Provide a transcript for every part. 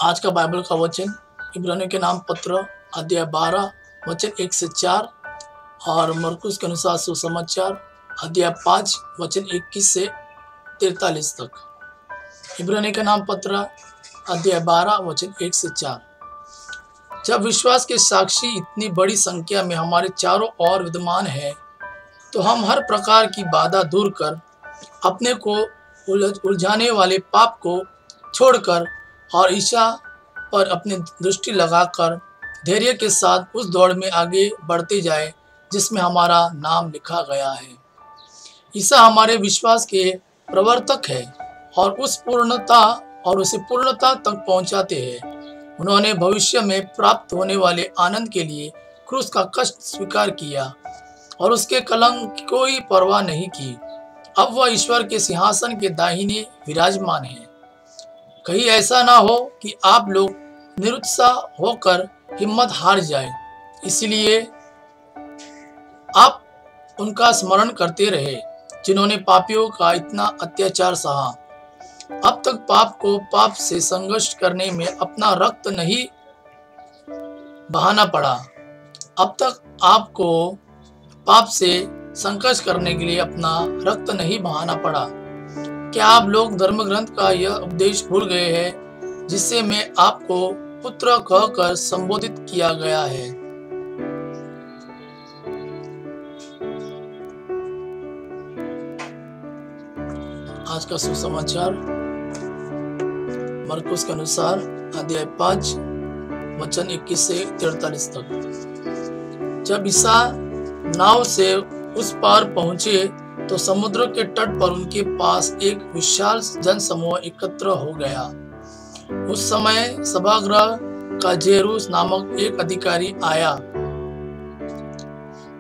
आज का बाइबल का वचन इब्रानियों के नाम पत्र अध्याय 12 वचन 1 से 4 और मरकुस के अनुसार सुसमाचार अध्याय 5 वचन 21 से 43 तक। इब्रानियों के नाम पत्र अध्याय 12 वचन 1 से 4। जब विश्वास के साक्षी इतनी बड़ी संख्या में हमारे चारों ओर विद्यमान है, तो हम हर प्रकार की बाधा दूर कर अपने को उलझाने वाले पाप को छोड़कर और ईशा पर अपनी दृष्टि लगाकर धैर्य के साथ उस दौड़ में आगे बढ़ते जाए जिसमें हमारा नाम लिखा गया है। ईसा हमारे विश्वास के प्रवर्तक है और उसे पूर्णता तक पहुंचाते हैं। उन्होंने भविष्य में प्राप्त होने वाले आनंद के लिए क्रूस का कष्ट स्वीकार किया और उसके कलंक की कोई परवाह नहीं की। अब वह ईश्वर के सिंहासन के दाहिने विराजमान है। कहीं ऐसा ना हो कि आप लोग निरुत्साह होकर हिम्मत हार जाएं। इसलिए आप उनका स्मरण करते रहे जिन्होंने पापियों का इतना अत्याचार सहा। अब तक पाप को पाप से संघर्ष करने में अपना रक्त नहीं बहाना पड़ा। अब तक आपको पाप से संघर्ष करने के लिए अपना रक्त नहीं बहाना पड़ा। क्या आप लोग धर्म ग्रंथ का यह उपदेश भूल गए हैं जिससे मैं आपको पुत्र कहकर संबोधित किया गया है? आज का सुसमाचार मरकुस के अनुसार अध्याय 5 वचन 21 से 43 तक। जब ईसा नाव से उस पार पहुंचे तो समुद्र के तट पर उनके पास एक विशाल जनसमूह एकत्र हो गया। उस समय सभागृह का जेरूस नामक एक अधिकारी आया।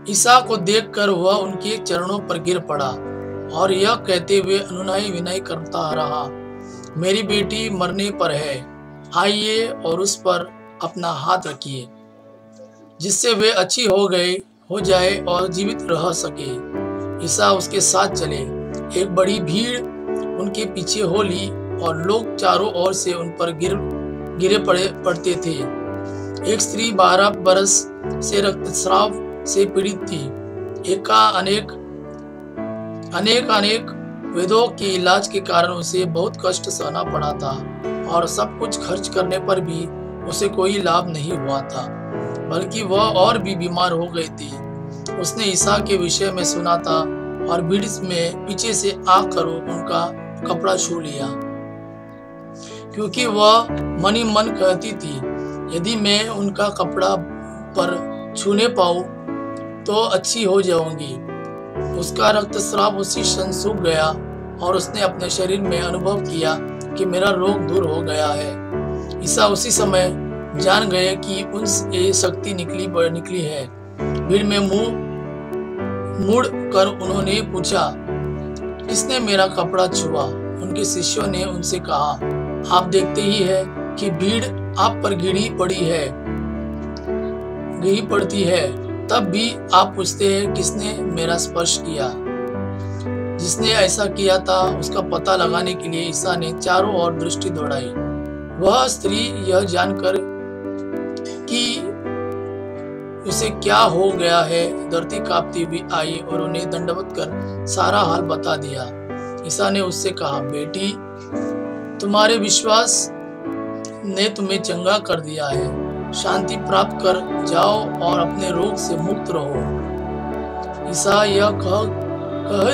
ईसा को देखकर वह उनके चरणों पर गिर पड़ा और यह कहते हुए अनुनय विनय करता रहा, मेरी बेटी मरने पर है, आइए और उस पर अपना हाथ रखिए जिससे वे अच्छी हो जाए और जीवित रह सके। ईसा उसके साथ चले। एक बड़ी भीड़ उनके पीछे हो ली और लोग चारों ओर से उन पर गिरे पड़ते थे। एक स्त्री 12 बरस से रक्तस्राव से पीड़ित थी। अनेक वेदों के इलाज के कारण उसे बहुत कष्ट सहना पड़ा था और सब कुछ खर्च करने पर भी उसे कोई लाभ नहीं हुआ था, बल्कि वह और भी बीमार हो गई थी। उसने ईसा के विषय में सुना था और भीड़ में पीछे से आकर उनका कपड़ा छू लिया, क्योंकि वह मनी मन कहती थी, यदि मैं उनका कपड़ा पर छूने पाऊं तो अच्छी हो जाऊंगी। उसका रक्तस्राव उसी क्षण सूख गया और उसने अपने शरीर में अनुभव किया कि मेरा रोग दूर हो गया है। ईसा उसी समय जान गए कि उनसे शक्ति निकली है। भीड़ में मुंह मुड़ कर उन्होंने पूछा, किसने मेरा कपड़ा छुआ? उनके शिष्यों ने उनसे कहा, आप देखते ही है कि भीड़ आप पर गिरी पड़ती है, तब भी आप पूछते हैं किसने मेरा स्पर्श किया? जिसने ऐसा किया था उसका पता लगाने के लिए ईसा ने चारों ओर दृष्टि दौड़ाई। वह स्त्री यह जानकर कि उसे क्या हो गया है धरती कांपती हुई आई और उन्हें दंडवत कर सारा हाल बता दिया। ईसा ने उससे कहा, बेटी, तुम्हारे विश्वास ने तुम्हें चंगा कर दिया है, शांति प्राप्त कर जाओ और अपने रोग से मुक्त रहो। ईसा यह कह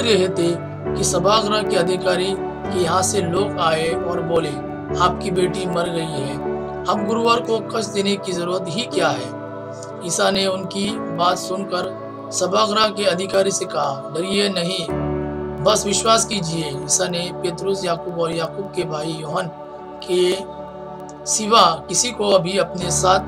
रहे थे कि सभागृह के अधिकारी के यहाँ से लोग आए और बोले, आपकी बेटी मर गई है, अब गुरुवार को कष्ट देने की जरूरत ही क्या है? ईसा ने उनकी बात सुनकर सभागृह के अधिकारी से कहा, डरिए नहीं, बस विश्वास कीजिए। ईसा ने पेतरुस, याकूब और याकूब के भाई यूहन्ना के सिवा किसी को अभी अपने साथ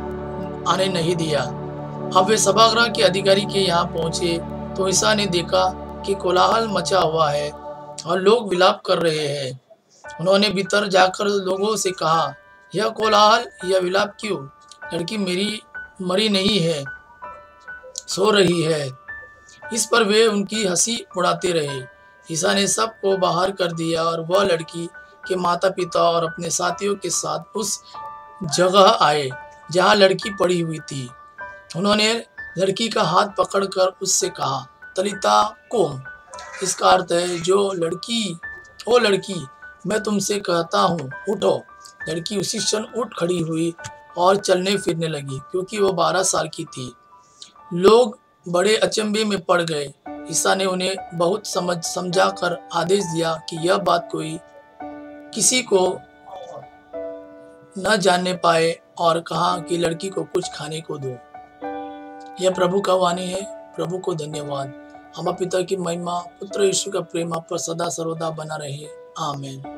आने नहीं दिया। अब वे सभागृह के अधिकारी के यहाँ पहुंचे तो ईसा ने देखा कि कोलाहल मचा हुआ है और लोग विलाप कर रहे हैं। उन्होंने भीतर जाकर लोगों से कहा, यह कोलाहल, यह विलाप क्यों? लड़की मेरी मरी नहीं है, सो रही है। इस पर वे उनकी हंसी उड़ाते रहे। ईसा ने सबको बाहर कर दिया और वह लड़की के माता पिता और अपने साथियों के साथ उस जगह आए जहाँ लड़की पड़ी हुई थी। उन्होंने लड़की का हाथ पकड़कर उससे कहा, तलिता कुम। इसका अर्थ है, ओ लड़की, मैं तुमसे कहता हूँ, उठो। लड़की उसी क्षण उठ खड़ी हुई और चलने फिरने लगी, क्योंकि वो 12 साल की थी। लोग बड़े अचंभे में पड़ गए। ईसा ने उन्हें बहुत समझा कर आदेश दिया कि यह बात कोई किसी को न जानने पाए, और कहा कि लड़की को कुछ खाने को दो। यह प्रभु का वाणी है। प्रभु को धन्यवाद। हमारे पिता की महिमा, पुत्र यीशु का प्रेम आप पर सदा सर्वदा बना रहे। आमीन।